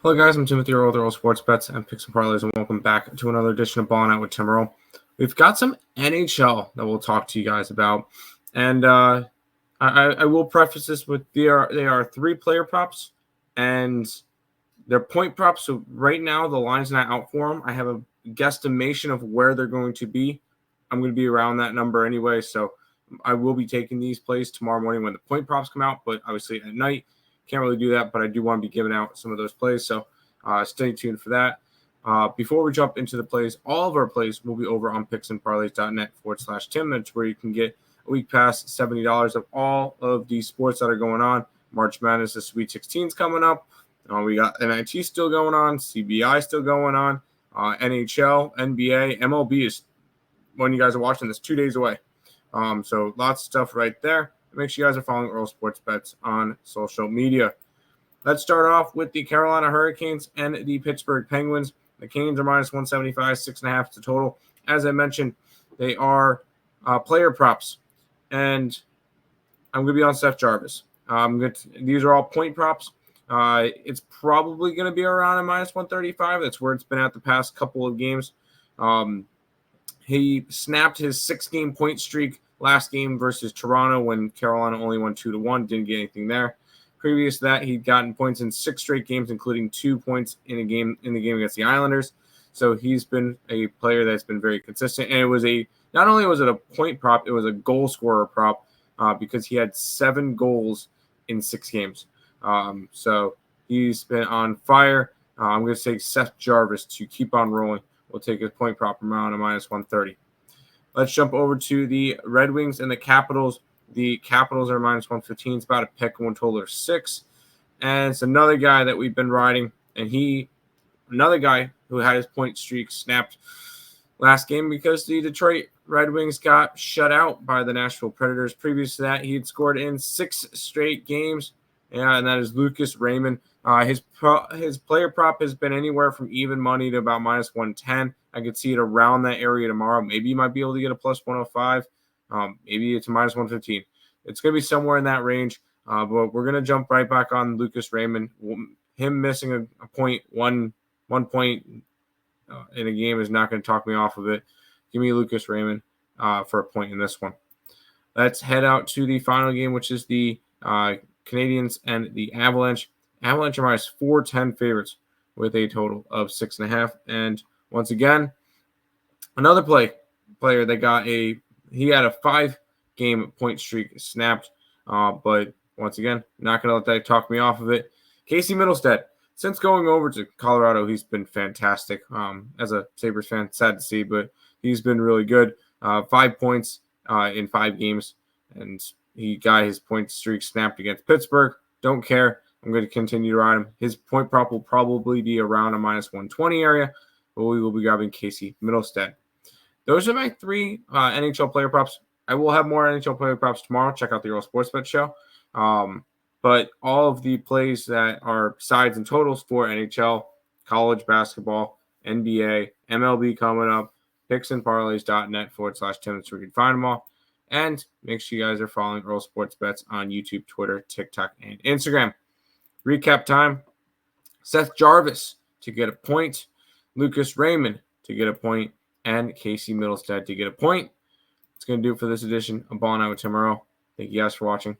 Hello guys, I'm Timothy Earle with Earle Sports Bets and Picks Parlays, and welcome back to another edition of Ballin with Tim Earle. We've got some NHL that we'll talk to you guys about, and I will preface this with they are 3-player props, and they're point props. So right now the line's not out for them. I have a guesstimation of where they're going to be. I'm going to be around that number anyway, so I will be taking these plays tomorrow morning when the point props come out, but obviously at night. Can't really do that, but I do want to be giving out some of those plays, so stay tuned for that. Before we jump into the plays, all of our plays will be over on picksandparlays.net/Tim. That's where you can get a week pass, $70 of all of the sports that are going on. March Madness, the Sweet 16's coming up. We got NIT still going on, CBI still going on, NHL, NBA, MLB is, when you guys are watching this, 2 days away. So lots of stuff right there. Make sure you guys are following Earle Sports Bets on social media. Let's start off with the Carolina Hurricanes and the Pittsburgh Penguins. The Canes are minus 175, 6.5 to total. As I mentioned, they are player props, and I'm going to be on Seth Jarvis. These are all point props. It's probably going to be around a minus 135. That's where it's been at the past couple of games. He snapped his 6-game point streak last game versus Toronto when Carolina only won 2-1. Didn't get anything there. Previous to that, he'd gotten points in 6 straight games, including 2 points in the game against the Islanders. So he's been a player that's been very consistent. And it was not only was it a point prop, it was a goal scorer prop because he had 7 goals in 6 games. So he's been on fire. I'm going to say Seth Jarvis to keep on rolling. We'll take his point prop around a minus 130. Let's jump over to the Red Wings and the Capitals. The Capitals are minus 115. It's about a pick, one total of 6. And it's another guy that we've been riding. And another guy who had his point streak snapped last game because the Detroit Red Wings got shut out by the Nashville Predators. Previous to that, he had scored in 6 straight games. Yeah, and that is Lucas Raymond. His player prop has been anywhere from even money to about minus 110. I could see it around that area tomorrow. Maybe you might be able to get a plus 105. Maybe it's a minus 115. It's going to be somewhere in that range. But we're going to jump right back on Lucas Raymond. Him missing a point, one point in a game is not going to talk me off of it. Give me Lucas Raymond for a point in this one. Let's head out to the final game, which is the Canadiens and the Avalanche. Avalanche are minus 410 favorites with a total of 6.5. And once again, another player that he had a 5-game point streak snapped. But once again, not going to let that talk me off of it. Casey Middlestead, since going over to Colorado, he's been fantastic. As a Sabres fan, sad to see, but he's been really good. 5 points in 5 games, and he got his point streak snapped against Pittsburgh. Don't care. I'm going to continue to ride him. His point prop will probably be around a minus 120 area, but we will be grabbing Casey Middlestead. Those are my 3 NHL player props. I will have more NHL player props tomorrow. Check out the Earle Sports Bet Show. But all of the plays that are sides and totals for NHL, college basketball, NBA, MLB coming up, picksandparlays.net/Tim, so we can find them all. And make sure you guys are following Earle Sports Bets on YouTube, Twitter, TikTok, and Instagram. Recap time. Seth Jarvis to get a point. Lucas Raymond to get a point. And Casey Middlestead to get a point. It's going to do it for this edition of Ballin' with Tim Earle. Thank you guys for watching.